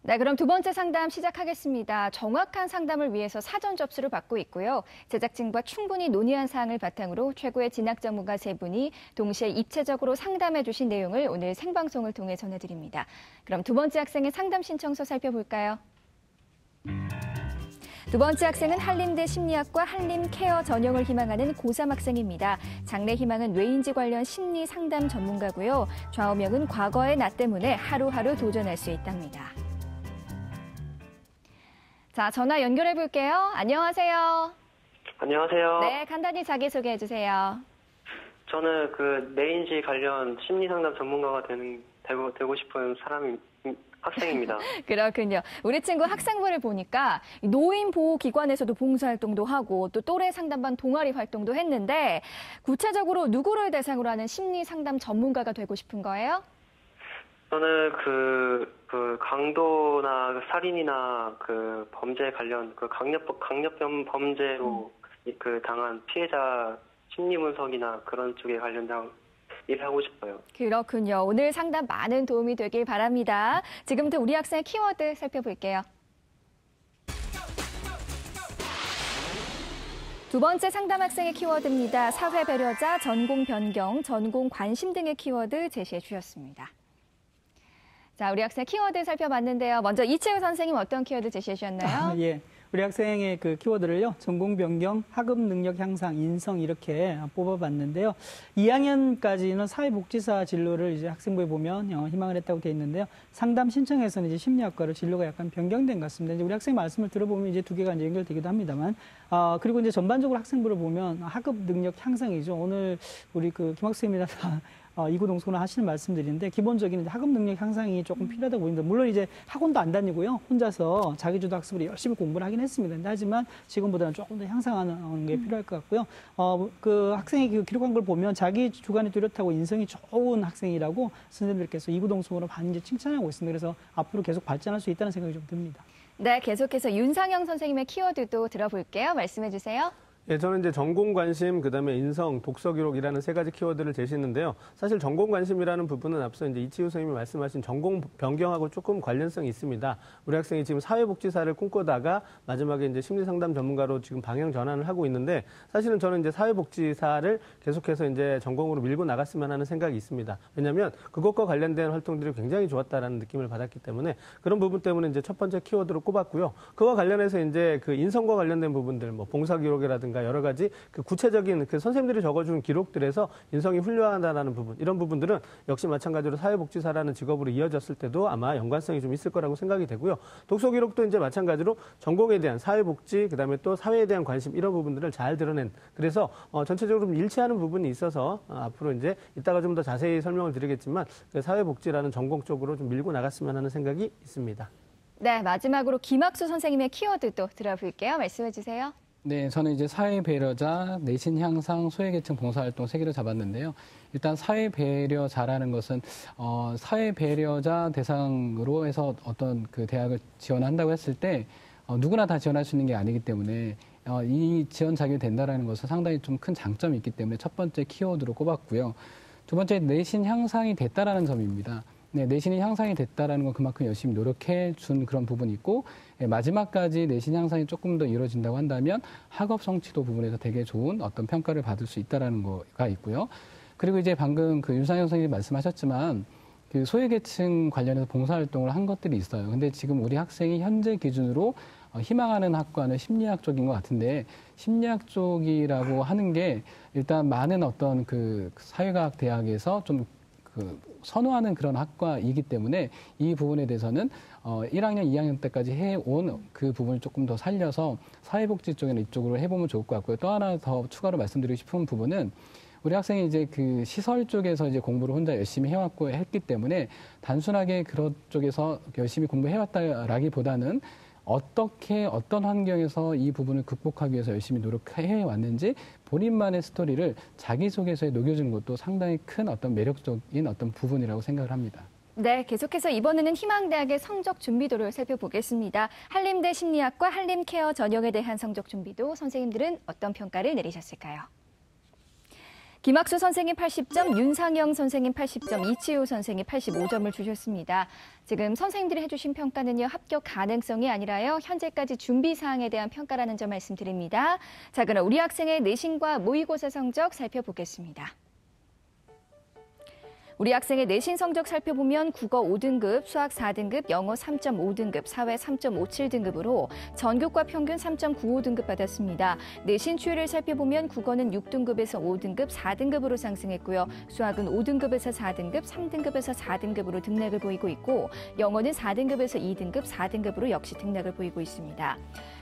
네, 그럼 두 번째 상담 시작하겠습니다. 정확한 상담을 위해서 사전 접수를 받고 있고요. 제작진과 충분히 논의한 사항을 바탕으로 최고의 진학 전문가 세 분이 동시에 입체적으로 상담해 주신 내용을 오늘 생방송을 통해 전해드립니다. 그럼 두 번째 학생의 상담 신청서 살펴볼까요? 두 번째 학생은 한림대 심리학과 한림케어 전형을 희망하는 고3 학생입니다. 장래 희망은 뇌인지 관련 심리 상담 전문가고요. 좌우명은 과거의 나 때문에 하루하루 도전할 수 있답니다. 자, 전화 연결해 볼게요. 안녕하세요. 안녕하세요. 네, 간단히 자기소개해 주세요. 저는 뇌인지 관련 심리 상담 전문가가 되고 싶은 학생입니다. 그렇군요. 우리 친구 학생부를 보니까 노인보호기관에서도 봉사활동도 하고 또 또래 상담반 동아리 활동도 했는데 구체적으로 누구를 대상으로 하는 심리 상담 전문가가 되고 싶은 거예요? 저는 강도나 살인이나 범죄 관련 강력범 범죄로 당한 피해자 심리 분석이나 그런 쪽에 관련된 일을 하고 싶어요. 그렇군요. 오늘 상담 많은 도움이 되길 바랍니다. 지금부터 우리 학생의 키워드 살펴볼게요. 두 번째 상담 학생의 키워드입니다. 사회 배려자, 전공 변경, 전공 관심 등의 키워드 제시해 주셨습니다. 자, 우리 학생 키워드 살펴봤는데요. 먼저 이채우 선생님 어떤 키워드 제시해 주셨나요? 예. 우리 학생의 키워드를요, 전공 변경, 학업 능력 향상, 인성 이렇게 뽑아봤는데요. 2학년까지는 사회복지사 진로를 이제 학생부에 보면 희망을 했다고 되어 있는데요. 상담 신청에서는 이제 심리학과로 진로가 약간 변경된 것 같습니다. 이제 우리 학생 말씀을 들어보면 이제 두 개가 이제 연결되기도 합니다만, 그리고 이제 전반적으로 학생부를 보면 학업 능력 향상이죠. 오늘 우리 김 학생입니다. 이구동성으로 하시는 말씀들인데 기본적인 학업 능력 향상이 조금 필요하다고 보입니다. 물론 이제 학원도 안 다니고요. 혼자서 자기주도 학습으로 열심히 공부를 하긴 했습니다. 하지만 지금보다는 조금 더 향상하는 게 필요할 것 같고요. 학생이 기록한 걸 보면 자기 주관이 뚜렷하고 인성이 좋은 학생이라고 선생님들께서 이구동성으로 많이 이제 칭찬하고 있습니다. 그래서 앞으로 계속 발전할 수 있다는 생각이 좀 듭니다. 네, 계속해서 윤상영 선생님의 키워드도 들어볼게요. 말씀해 주세요. 예, 저는 이제 전공 관심, 그다음에 인성, 독서 기록이라는 세 가지 키워드를 제시했는데요. 사실 전공 관심이라는 부분은 앞서 이제 이치우 선생님이 말씀하신 전공 변경하고 조금 관련성이 있습니다. 우리 학생이 지금 사회복지사를 꿈꾸다가 마지막에 이제 심리상담 전문가로 지금 방향 전환을 하고 있는데 사실은 저는 이제 사회복지사를 계속해서 이제 전공으로 밀고 나갔으면 하는 생각이 있습니다. 왜냐하면 그것과 관련된 활동들이 굉장히 좋았다라는 느낌을 받았기 때문에 그런 부분 때문에 이제 첫 번째 키워드로 꼽았고요. 그와 관련해서 이제 인성과 관련된 부분들, 뭐 봉사 기록이라든가 여러 가지 구체적인 선생님들이 적어준 기록들에서 인성이 훌륭하다라는 부분, 이런 부분들은 역시 마찬가지로 사회복지사라는 직업으로 이어졌을 때도 아마 연관성이 좀 있을 거라고 생각이 되고요. 독서 기록도 이제 마찬가지로 전공에 대한 사회복지, 그다음에 또 사회에 대한 관심, 이런 부분들을 잘 드러낸, 그래서 전체적으로 좀 일치하는 부분이 있어서 앞으로 이제 이따가 좀 더 자세히 설명을 드리겠지만 사회복지라는 전공 쪽으로 좀 밀고 나갔으면 하는 생각이 있습니다. 네, 마지막으로 김학수 선생님의 키워드도 들어볼게요. 말씀해 주세요. 네, 저는 이제 사회 배려자, 내신 향상, 소외계층 봉사활동 세 개를 잡았는데요. 일단 사회 배려자라는 것은 사회 배려자 대상으로 해서 어떤 대학을 지원한다고 했을 때 누구나 다 지원할 수 있는 게 아니기 때문에 이 지원 자격이 된다라는 것은 상당히 좀 큰 장점이 있기 때문에 첫 번째 키워드로 꼽았고요. 두 번째 내신 향상이 됐다라는 점입니다. 네, 내신이 향상이 됐다라는 건 그만큼 열심히 노력해 준 그런 부분이 있고, 마지막까지 내신 향상이 조금 더 이루어진다고 한다면 학업 성취도 부분에서 되게 좋은 어떤 평가를 받을 수 있다라는 거가 있고요. 그리고 이제 방금 윤상현 선생님이 말씀하셨지만 소외계층 관련해서 봉사활동을 한 것들이 있어요. 근데 지금 우리 학생이 현재 기준으로 희망하는 학과는 심리학 쪽인 것 같은데, 심리학 쪽이라고 하는 게 일단 많은 어떤 사회과학 대학에서 좀 선호하는 그런 학과이기 때문에 이 부분에 대해서는 1학년, 2학년 때까지 해온 그 부분을 조금 더 살려서 사회복지 쪽에는 이쪽으로 해보면 좋을 것 같고요. 또 하나 더 추가로 말씀드리고 싶은 부분은 우리 학생이 이제 시설 쪽에서 이제 공부를 혼자 열심히 해왔고 했기 때문에 단순하게 그런 쪽에서 열심히 공부해왔다라기보다는 어떻게 어떤 환경에서 이 부분을 극복하기 위해서 열심히 노력해 왔는지 본인만의 스토리를 자기소개서에 녹여주는 것도 상당히 큰 어떤 매력적인 어떤 부분이라고 생각을 합니다. 네, 계속해서 이번에는 희망대학의 성적 준비도를 살펴보겠습니다. 한림대 심리학과 한림케어 전형에 대한 성적 준비도 선생님들은 어떤 평가를 내리셨을까요? 김학수 선생님 80점, 윤상영 선생님 80점, 이치우 선생님 85점을 주셨습니다. 지금 선생님들이 해주신 평가는요, 합격 가능성이 아니라요, 현재까지 준비 사항에 대한 평가라는 점 말씀드립니다. 자, 그럼 우리 학생의 내신과 모의고사 성적 살펴보겠습니다. 우리 학생의 내신 성적 살펴보면 국어 5등급, 수학 4등급, 영어 3.5등급, 사회 3.57등급으로 전교과 평균 3.95등급 받았습니다. 내신 추이를 살펴보면 국어는 6등급에서 5등급, 4등급으로 상승했고요. 수학은 5등급에서 4등급, 3등급에서 4등급으로 등락을 보이고 있고, 영어는 4등급에서 2등급, 4등급으로 역시 등락을 보이고 있습니다.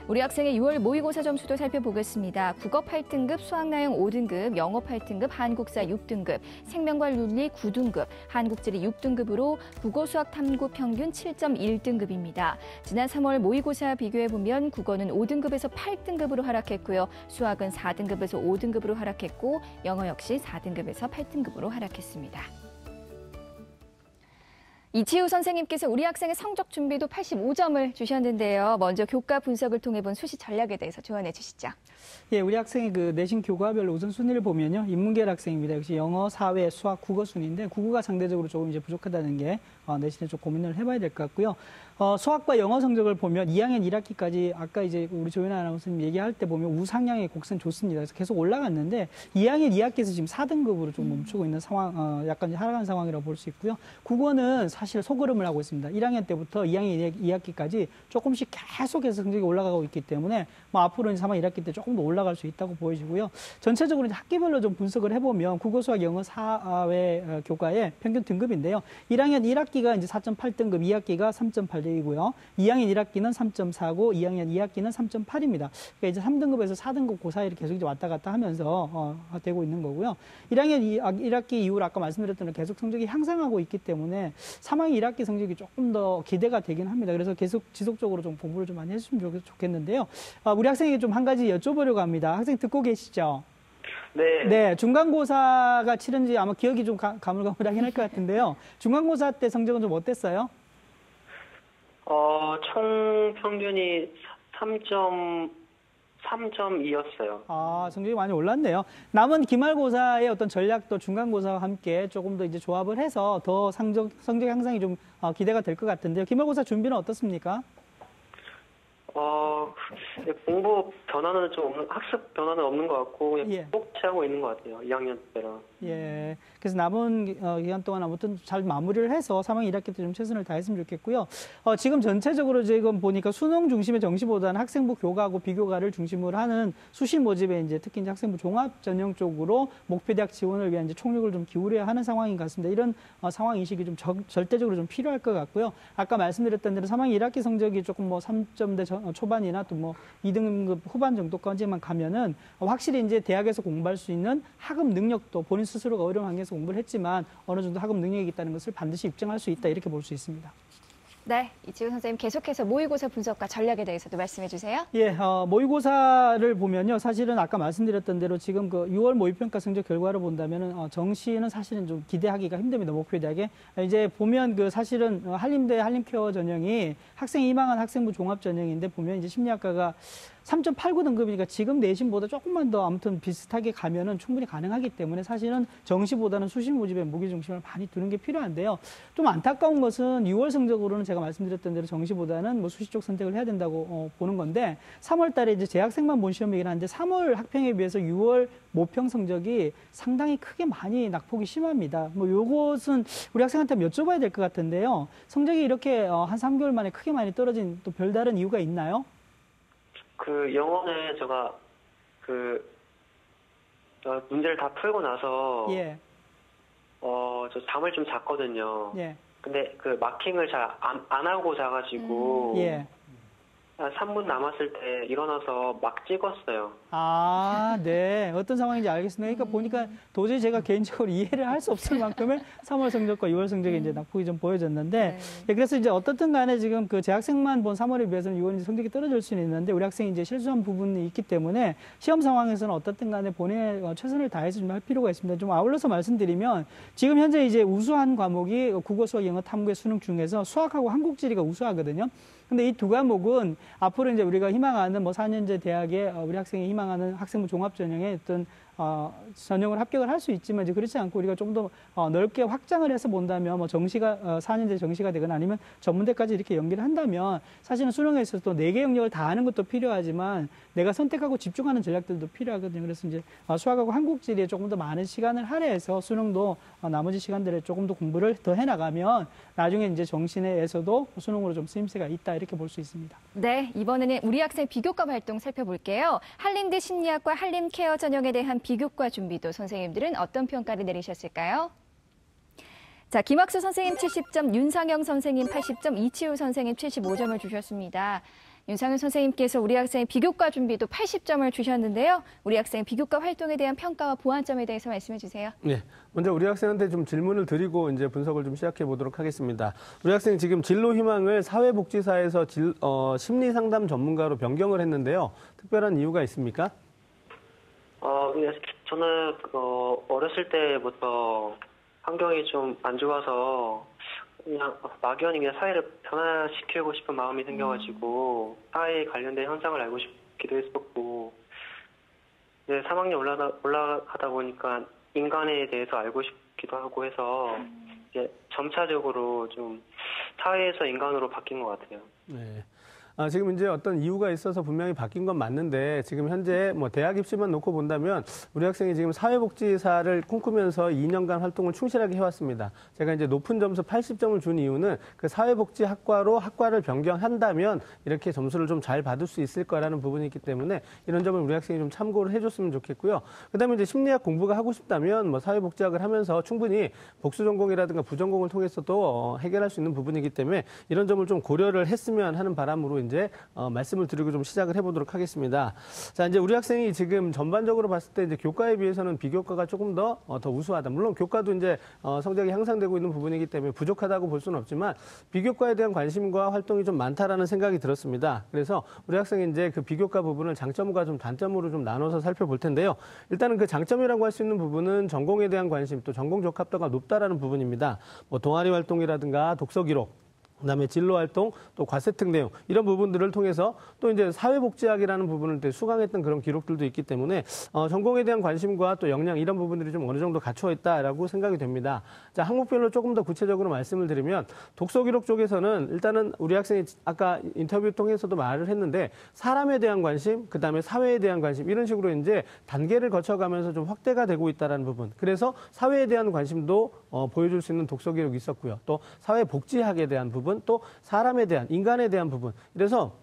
우리 학생의 6월 모의고사 점수도 살펴보겠습니다. 국어 8등급, 수학나영 5등급, 영어 8등급, 한국사 6등급, 생명과 윤리 9등급, 한국지리 6등급으로 국어 수학 탐구 평균 7.1등급입니다. 지난 3월 모의고사 비교해보면 국어는 5등급에서 8등급으로 하락했고요. 수학은 4등급에서 5등급으로 하락했고, 영어 역시 4등급에서 8등급으로 하락했습니다. 이치우 선생님께서 우리 학생의 성적 준비도 85점을 주셨는데요. 먼저 교과 분석을 통해 본 수시 전략에 대해서 조언해 주시죠. 예, 우리 학생의 그 내신 교과별로 우선순위를 보면요. 인문계열 학생입니다. 역시 영어, 사회, 수학, 국어 순위인데 국어가 상대적으로 조금 이제 부족하다는 게 내신에 좀 고민을 해봐야 될 것 같고요. 수학과 영어 성적을 보면 2학년 1학기까지 아까 이제 우리 조윤아 아나운서님 얘기할 때 보면 우상향의 곡선 좋습니다. 그래서 계속 올라갔는데 2학년 2학기에서 지금 4등급으로 좀 멈추고 있는 상황, 약간 하락한 상황이라고 볼 수 있고요. 국어는 사실 소그름을 하고 있습니다. 1학년 때부터 2학년 2학기까지 조금씩 계속해서 성적이 올라가고 있기 때문에 앞으로 이제 3학년 1학기 때 조금 더 올라갈 수 있다고 보여지고요. 전체적으로 이제 학기별로 좀 분석을 해보면 국어, 수학, 영어, 사회 교과의 평균 등급인데요. 1학년 1학기가 이제 4.8등급, 2학기가 3.8등이고요. 2학년 1학기는 3.4고 2학년 2학기는 3.8입니다. 그러니까 이제 3등급에서 4등급 그 사이를 계속 이제 왔다 갔다 하면서 되고 있는 거고요. 1학년 1학기 이후로 아까 말씀드렸던 대로 계속 성적이 향상하고 있기 때문에 3학년 1학기 성적이 조금 더 기대가 되긴 합니다. 그래서 계속 지속적으로 좀 공부를 좀 많이 해주시면 좋겠는데요. 우리 학생에게 좀 한 가지 여쭤보려고 합니다. 학생 듣고 계시죠? 네. 네, 중간고사가 치른지 아마 기억이 좀 가물가물하긴 할 것 같은데요. 중간고사 때 성적은 좀 어땠어요? 총 평균이 3.2였어요. 성적이 많이 올랐네요. 남은 기말고사의 어떤 전략도 중간고사와 함께 조금 더 이제 조합을 해서 더 성적 향상이 좀 기대가 될 것 같은데요. 기말고사 준비는 어떻습니까? 공부 변화는 좀 학습 변화는 없는 것 같고, 그냥 꼭 취하고 있는 것 같아요. 2학년 때랑. 예. 그래서 남은 기간 동안 아무튼 잘 마무리를 해서 3학년 1학기 때 좀 최선을 다했으면 좋겠고요. 지금 전체적으로 지금 보니까 수능 중심의 정시보다는 학생부 교과하고 비교과를 중심으로 하는 수시 모집에 이제 특히 이제 학생부 종합 전형 쪽으로 목표대학 지원을 위한 이제 총력을 좀 기울여야 하는 상황인 것 같습니다. 이런 상황 인식이 좀 절대적으로 좀 필요할 것 같고요. 아까 말씀드렸던 대로 3학년 1학기 성적이 조금 뭐 3점대 초반이나 또 뭐 2등급 후반 정도까지만 가면은 확실히 이제 대학에서 공부할 수 있는 학업 능력도 본인 스스로가 어려운 환경에서 공부를 했지만 어느 정도 학업 능력이 있다는 것을 반드시 입증할 수 있다 이렇게 볼 수 있습니다. 네, 이치우 선생님 계속해서 모의고사 분석과 전략에 대해서도 말씀해 주세요. 예, 모의고사를 보면요. 사실은 아까 말씀드렸던 대로 지금 그 6월 모의평가 성적 결과를 본다면은 정시는 사실은 좀 기대하기가 힘듭니다. 목표대학에. 이제 보면 그 사실은 한림대 한림케어 전형이 학생이 희망한 학생부 종합 전형인데 보면 이제 심리학과가 3.89 등급이니까 지금 내신보다 조금만 더 아무튼 비슷하게 가면은 충분히 가능하기 때문에 사실은 정시보다는 수시 모집에 무게중심을 많이 두는 게 필요한데요. 좀 안타까운 것은 6월 성적으로는 제가 말씀드렸던 대로 정시보다는 뭐 수시 쪽 선택을 해야 된다고 보는 건데 3월 달에 이제 재학생만 본 시험이긴 한데 3월 학평에 비해서 6월 모평 성적이 상당히 크게 많이 낙폭이 심합니다. 뭐 요것은 우리 학생한테 여쭤봐야 될 것 같은데요. 성적이 이렇게 한 3개월 만에 크게 많이 떨어진 또 별다른 이유가 있나요? 영어는 제가 문제를 다 풀고 나서 저 잠을 좀 잤거든요. 근데 마킹을 잘 안 하고 자가지고 3분 남았을 때 일어나서 막 찍었어요. 네. 어떤 상황인지 알겠습니다. 그러니까 보니까 도저히 제가 개인적으로 이해를 할 수 없을 만큼의 3월 성적과 6월 성적이 이제 낙폭이 좀 보여졌는데, 그래서 이제 어떻든 간에 지금 그 재학생만 본 3월에 비해서는 6월이 성적이 떨어질 수는 있는데, 우리 학생이 이제 실수한 부분이 있기 때문에 시험 상황에서는 어떻든 간에 본인의 최선을 다해서 좀 할 필요가 있습니다. 좀 아울러서 말씀드리면, 지금 현재 이제 우수한 과목이 국어, 수학, 영어, 탐구의 수능 중에서 수학하고 한국지리가 우수하거든요. 근데 이 두 과목은 앞으로 이제 우리가 희망하는 뭐 4년제 대학에 우리 학생이 희망하는 학생부 종합 전형의 어떤 전형을 합격을 할 수 있지만 이제 그렇지 않고 우리가 좀 더 넓게 확장을 해서 본다면 뭐 정시가 4년제 정시가 되거나 아니면 전문대까지 이렇게 연계를 한다면 사실은 수능에서 또 4개 영역을 다 하는 것도 필요하지만 내가 선택하고 집중하는 전략들도 필요하거든요. 그래서 이제 수학하고 한국지리에 조금 더 많은 시간을 할애해서 수능도 나머지 시간들에 조금 더 공부를 더 해나가면 나중에 이제 정시내에서도 수능으로 좀 쓰임새가 있다 이렇게 볼 수 있습니다. 네, 이번에는 우리 학생 비교과 활동 살펴볼게요. 한림대 심리학과 한림케어 전형에 대한 비교과 준비도 선생님들은 어떤 평가를 내리셨을까요? 자, 김학수 선생님 70점, 윤상영 선생님 80점, 이치우 선생님 75점을 주셨습니다. 윤상현 선생님께서 우리 학생의 비교과 준비도 80점을 주셨는데요. 우리 학생 비교과 활동에 대한 평가와 보완점에 대해서 말씀해 주세요. 네, 먼저 우리 학생한테 좀 질문을 드리고 이제 분석을 좀 시작해 보도록 하겠습니다. 우리 학생 지금 진로 희망을 사회복지사에서 심리상담 전문가로 변경을 했는데요. 특별한 이유가 있습니까? 저는 어렸을 때부터 환경이 좀 안 좋아서 그냥 막연히 그냥 사회를 변화시키고 싶은 마음이 생겨가지고 사회에 관련된 현상을 알고 싶기도 했었고, 이제 3학년 올라가다 보니까 인간에 대해서 알고 싶기도 하고 해서 이제 점차적으로 좀 사회에서 인간으로 바뀐 것 같아요. 네. 지금 이제 어떤 이유가 있어서 분명히 바뀐 건 맞는데 지금 현재 뭐 대학 입시만 놓고 본다면 우리 학생이 지금 사회복지사를 꿈꾸면서 2년간 활동을 충실하게 해왔습니다. 제가 이제 높은 점수 80점을 준 이유는 그 사회복지학과로 학과를 변경한다면 이렇게 점수를 좀 잘 받을 수 있을 거라는 부분이 있기 때문에 이런 점을 우리 학생이 좀 참고를 해줬으면 좋겠고요. 그다음에 이제 심리학 공부가 하고 싶다면 뭐 사회복지학을 하면서 충분히 복수 전공이라든가 부전공을 통해서도 해결할 수 있는 부분이기 때문에 이런 점을 좀 고려를 했으면 하는 바람으로 이제 말씀을 드리고 좀 시작을 해보도록 하겠습니다. 자, 이제 우리 학생이 지금 전반적으로 봤을 때 이제 교과에 비해서는 비교과가 조금 더 우수하다. 물론 교과도 이제 성적이 향상되고 있는 부분이기 때문에 부족하다고 볼 수는 없지만 비교과에 대한 관심과 활동이 좀 많다라는 생각이 들었습니다. 그래서 우리 학생이 이제 그 비교과 부분을 장점과 좀 단점으로 좀 나눠서 살펴볼 텐데요. 일단은 그 장점이라고 할 수 있는 부분은 전공에 대한 관심, 또 전공 적합도가 높다라는 부분입니다. 뭐 동아리 활동이라든가 독서 기록, 그다음에 진로 활동, 또 과세특 내용 이런 부분들을 통해서 또 이제 사회복지학이라는 부분을 수강했던 그런 기록들도 있기 때문에 전공에 대한 관심과 또 역량 이런 부분들이 좀 어느 정도 갖추어 있다라고 생각이 됩니다. 자, 항목별로 조금 더 구체적으로 말씀을 드리면 독서 기록 쪽에서는 일단은 우리 학생이 아까 인터뷰 통해서도 말을 했는데 사람에 대한 관심, 그다음에 사회에 대한 관심 이런 식으로 이제 단계를 거쳐가면서 좀 확대가 되고 있다라는 부분. 그래서 사회에 대한 관심도 보여줄 수 있는 독서 기록이 있었고요. 또 사회복지학에 대한 부분, 또 사람에 대한, 인간에 대한 부분. 이래서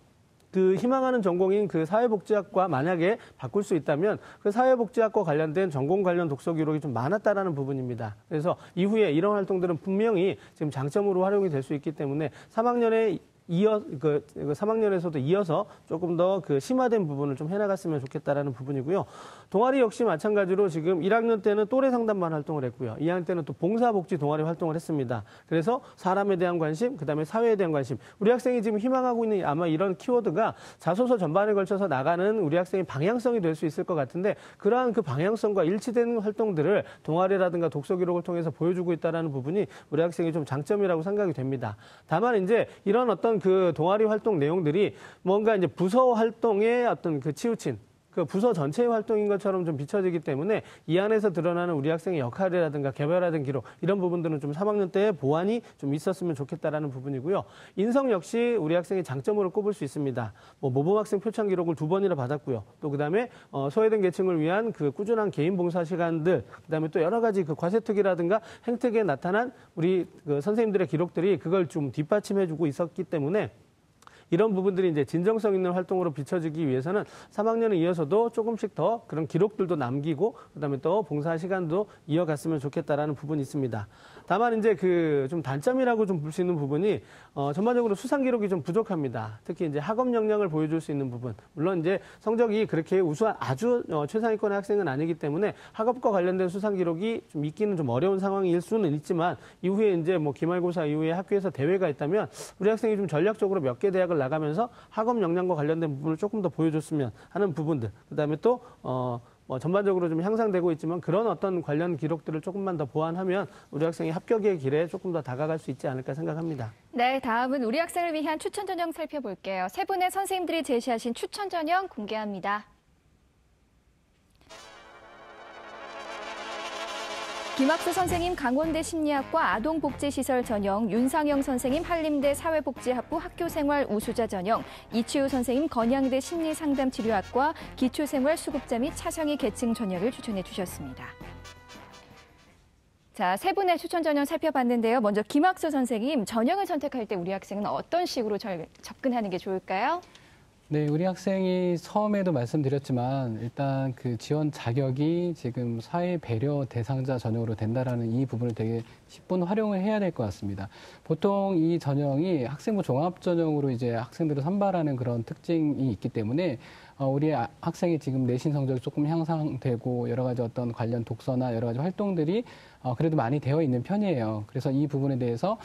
그 희망하는 전공인 그 사회복지학과 만약에 바꿀 수 있다면 그 사회복지학과 관련된 전공 관련 독서 기록이 좀 많았다라는 부분입니다. 그래서 이후에 이런 활동들은 분명히 지금 장점으로 활용이 될 수 있기 때문에 3학년에 3학년에서도 이어서 조금 더 그 심화된 부분을 좀 해나갔으면 좋겠다라는 부분이고요. 동아리 역시 마찬가지로 지금 1학년 때는 또래 상담반 활동을 했고요. 2학년 때는 또 봉사복지 동아리 활동을 했습니다. 그래서 사람에 대한 관심, 그다음에 사회에 대한 관심. 우리 학생이 지금 희망하고 있는 아마 이런 키워드가 자소서 전반에 걸쳐서 나가는 우리 학생의 방향성이 될 수 있을 것 같은데 그러한 그 방향성과 일치되는 활동들을 동아리라든가 독서 기록을 통해서 보여주고 있다는 부분이 우리 학생이 좀 장점이라고 생각이 됩니다. 다만 이제 이런 어떤 그 동아리 활동 내용들이 뭔가 이제 부서 활동의 어떤 그 치우친 그 부서 전체의 활동인 것처럼 좀 비춰지기 때문에 이 안에서 드러나는 우리 학생의 역할이라든가 개별화된 기록 이런 부분들은 좀 3학년 때 보완이 좀 있었으면 좋겠다라는 부분이고요. 인성 역시 우리 학생의 장점으로 꼽을 수 있습니다. 뭐 모범학생 표창 기록을 2번이나 받았고요. 또 그다음에 소외된 계층을 위한 그 꾸준한 개인 봉사 시간들, 그다음에 또 여러 가지 그 과세특이라든가 행특에 나타난 우리 그 선생님들의 기록들이 그걸 좀 뒷받침해주고 있었기 때문에. 이런 부분들이 이제 진정성 있는 활동으로 비춰지기 위해서는 3학년에 이어서도 조금씩 더 그런 기록들도 남기고 그다음에 또 봉사 시간도 이어갔으면 좋겠다라는 부분이 있습니다. 다만 이제 그 좀 단점이라고 좀 볼 수 있는 부분이 전반적으로 수상 기록이 좀 부족합니다. 특히 이제 학업 역량을 보여줄 수 있는 부분. 물론 이제 성적이 그렇게 우수한 아주 최상위권의 학생은 아니기 때문에 학업과 관련된 수상 기록이 좀 있기는 좀 어려운 상황일 수는 있지만 이후에 이제 뭐 기말고사 이후에 학교에서 대회가 있다면 우리 학생이 좀 전략적으로 몇 개 대학을 나가면서 학업 역량과 관련된 부분을 조금 더 보여줬으면 하는 부분들. 그다음에 또 전반적으로 좀 향상되고 있지만 그런 어떤 관련 기록들을 조금만 더 보완하면 우리 학생이 합격의 길에 조금 더 다가갈 수 있지 않을까 생각합니다. 네, 다음은 우리 학생을 위한 추천 전형 살펴볼게요. 세 분의 선생님들이 제시하신 추천 전형 공개합니다. 김학수 선생님 강원대 심리학과 아동복지시설 전형, 윤상영 선생님 한림대 사회복지학부 학교생활 우수자 전형, 이치우 선생님 건양대 심리상담치료학과 기초생활수급자 및 차상위 계층 전형을 추천해 주셨습니다. 자, 세 분의 추천 전형 살펴봤는데요. 먼저 김학수 선생님, 전형을 선택할 때 우리 학생은 어떤 식으로 접근하는 게 좋을까요? 네, 우리 학생이 처음에도 말씀드렸지만 일단 그 지원 자격이 지금 사회 배려 대상자 전형으로 된다라는 이 부분을 되게 10분 활용을 해야 될 것 같습니다. 보통 이 전형이 학생부 종합 전형으로 이제 학생들을 선발하는 그런 특징이 있기 때문에 우리 학생이 지금 내신 성적이 조금 향상되고 여러 가지 어떤 관련 독서나 여러 가지 활동들이 그래도 많이 되어 있는 편이에요. 그래서 이 부분에 대해서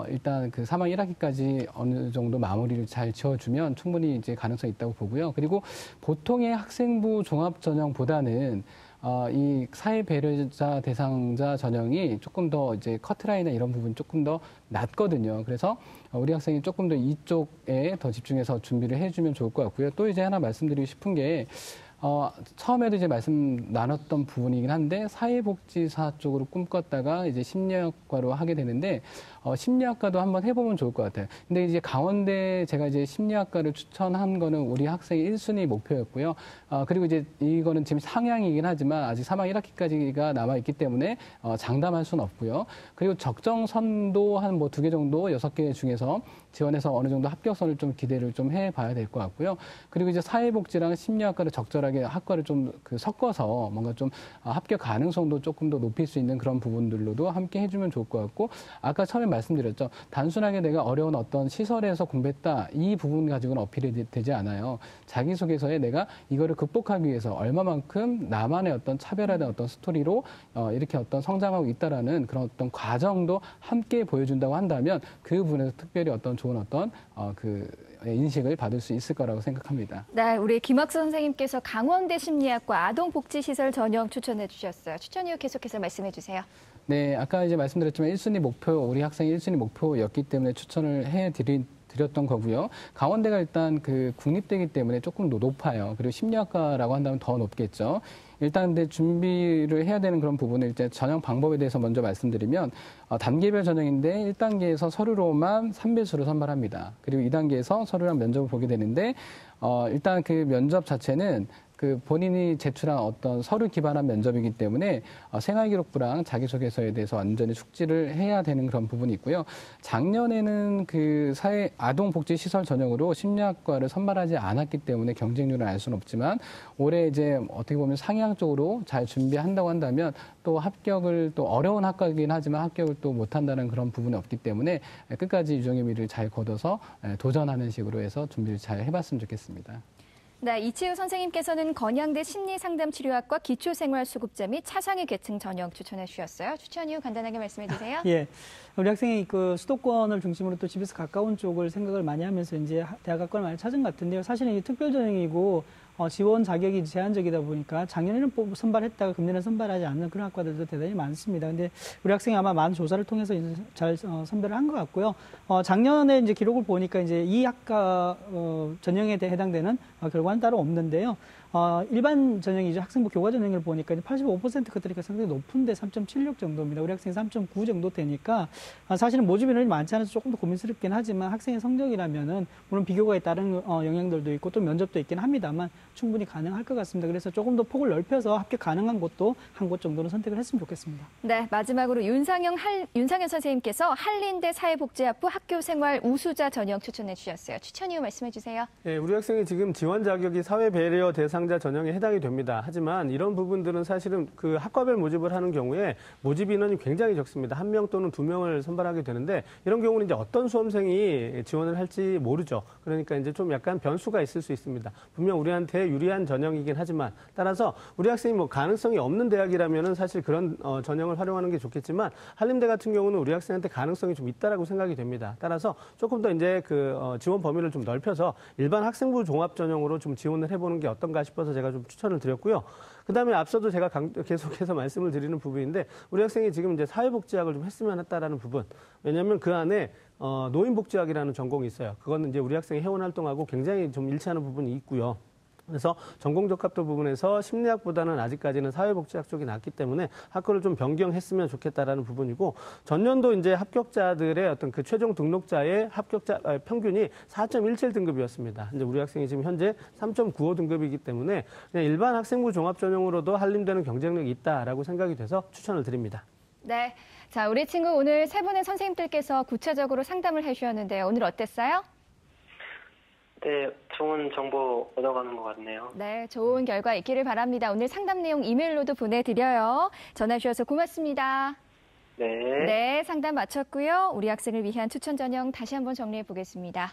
일단 그 3학 1학기까지 어느 정도 마무리를 잘 지어주면 충분히 이제 가능성이 있다고 보고요. 그리고 보통의 학생부 종합 전형보다는 이 사회 배려자 대상자 전형이 조금 더 이제 커트라인이나 이런 부분 조금 더 낮거든요. 그래서 우리 학생이 조금 더 이쪽에 더 집중해서 준비를 해주면 좋을 것 같고요. 또 이제 하나 말씀드리고 싶은 게 처음에도 이제 말씀 나눴던 부분이긴 한데 사회복지사 쪽으로 꿈꿨다가 이제 심리학과로 하게 되는데 심리학과도 한번 해보면 좋을 것 같아요. 근데 이제 강원대 제가 이제 심리학과를 추천한 거는 우리 학생의 1순위 목표였고요. 그리고 이제 이거는 지금 상향이긴 하지만 아직 3학 1학기까지가 남아있기 때문에 장담할 수는 없고요. 그리고 적정선도 한 뭐 2개 정도 6개 중에서 지원해서 어느 정도 합격선을 좀 기대를 좀 해봐야 될 것 같고요. 그리고 이제 사회복지랑 심리학과를 적절하게 학과를 좀 섞어서 뭔가 좀 합격 가능성도 조금 더 높일 수 있는 그런 부분들로도 함께 해주면 좋을 것 같고 아까 처음에 말씀드렸죠. 단순하게 내가 어려운 어떤 시설에서 공부했다 이 부분 가지고는 어필이 되지 않아요. 자기소개서에 내가 이거를 극복하기 위해서 얼마만큼 나만의 어떤 차별화된 어떤 스토리로 이렇게 어떤 성장하고 있다라는 그런 어떤 과정도 함께 보여준다고 한다면 그 부분에서 특별히 어떤 좋은 어떤 그 인식을 받을 수 있을 거라고 생각합니다. 네, 우리 김학수 선생님께서 강원대 심리학과 아동복지시설 전형 추천해 주셨어요. 추천 이유 계속해서 말씀해 주세요. 네, 아까 이제 말씀드렸지만 1순위 목표, 우리 학생이 1순위 목표였기 때문에 추천을 드렸던 거고요. 강원대가 일단 그 국립대이기 때문에 조금 더 높아요. 그리고 심리학과라고 한다면 더 높겠죠. 일단 근데 준비를 해야 되는 그런 부분을 이제 전형 방법에 대해서 먼저 말씀드리면 단계별 전형인데 1단계에서 서류로만 3배수를 선발합니다. 그리고 2단계에서 서류랑 면접을 보게 되는데 일단 그 면접 자체는 그 본인이 제출한 어떤 서류 기반한 면접이기 때문에 생활기록부랑 자기소개서에 대해서 완전히 숙지를 해야 되는 그런 부분이 있고요. 작년에는 그 아동복지시설 전형으로 심리학과를 선발하지 않았기 때문에 경쟁률을 알 수는 없지만 올해 이제 어떻게 보면 상향 쪽으로 잘 준비한다고 한다면 또 합격을 또 어려운 학과이긴 하지만 합격을 또 못한다는 그런 부분이 없기 때문에 끝까지 유종의 미를 잘 거둬서 도전하는 식으로 해서 준비를 잘 해봤으면 좋겠습니다. 네, 이치우 선생님께서는 건양대 심리상담치료학과 기초생활수급자 및 차상위 계층 전형 추천해 주셨어요. 추천 이유 간단하게 말씀해 주세요. 예, 우리 학생이 그 수도권을 중심으로 또 집에서 가까운 쪽을 생각을 많이 하면서 이제 대학 학과를 많이 찾은 것 같은데요. 사실은 이 특별 전형이고 지원 자격이 제한적이다 보니까 작년에는 선발했다가 금년에 선발하지 않는 그런 학과들도 대단히 많습니다. 근데 우리 학생이 아마 많은 조사를 통해서 잘 선별을 한 것 같고요. 작년에 이제 기록을 보니까 이제 이 학과 전형에 해당되는 결과는 따로 없는데요. 일반 전형이죠. 학생부 교과 전형을 보니까 85% 그들이 상당히 높은데 3.76 정도입니다. 우리 학생이 3.9 정도 되니까 사실은 모집 인원이 많지 않아서 조금 더 고민스럽긴 하지만 학생의 성적이라면은 물론 비교과에 따른 영향들도 있고 또 면접도 있긴 합니다만 충분히 가능할 것 같습니다. 그래서 조금 더 폭을 넓혀서 합격 가능한 곳도 한 곳 정도는 선택을 했으면 좋겠습니다. 네, 마지막으로 윤상현 선생님께서 한림대 사회복지학부 학교생활 우수자 전형 추천해 주셨어요. 추천 이유 말씀해 주세요. 네, 우리 학생이 지금 지원 자격이 사회배려 대상자 전형에 해당이 됩니다. 하지만 이런 부분들은 사실은 그 학과별 모집을 하는 경우에 모집 인원이 굉장히 적습니다. 1명 또는 2명을 선발하게 되는데 이런 경우는 이제 어떤 수험생이 지원을 할지 모르죠. 그러니까 이제 좀 약간 변수가 있을 수 있습니다. 분명 우리한테 유리한 전형이긴 하지만 따라서 우리 학생이 뭐 가능성이 없는 대학이라면은 사실 그런 전형을 활용하는 게 좋겠지만 한림대 같은 경우는 우리 학생한테 가능성이 좀 있다라고 생각이 됩니다. 따라서 조금 더 이제 그 지원 범위를 좀 넓혀서 일반 학생부 종합 전형으로 좀 지원을 해보는 게 어떤가 싶어서 제가 좀 추천을 드렸고요. 그다음에 앞서도 제가 계속해서 말씀을 드리는 부분인데 우리 학생이 지금 이제 사회복지학을 좀 했으면 했다라는 부분. 왜냐하면 그 안에 노인복지학이라는 전공이 있어요. 그거는 이제 우리 학생이 회원 활동하고 굉장히 좀 일치하는 부분이 있고요. 그래서 전공 적합도 부분에서 심리학보다는 아직까지는 사회복지학 쪽이 낫기 때문에 학교를 좀 변경했으면 좋겠다라는 부분이고, 전년도 이제 합격자들의 어떤 그 최종 등록자의 합격자 평균이 4.17 등급이었습니다. 이제 우리 학생이 지금 현재 3.95 등급이기 때문에 그냥 일반 학생부 종합 전형으로도 한림대는 경쟁력이 있다라고 생각이 돼서 추천을 드립니다. 네. 자, 우리 친구 오늘 세 분의 선생님들께서 구체적으로 상담을 해주셨는데요. 오늘 어땠어요? 네, 좋은 정보 얻어가는 것 같네요. 네, 좋은 결과 있기를 바랍니다. 오늘 상담 내용 이메일로도 보내드려요. 전화 주셔서 고맙습니다. 네. 네, 상담 마쳤고요. 우리 학생을 위한 추천 전형 다시 한번 정리해 보겠습니다.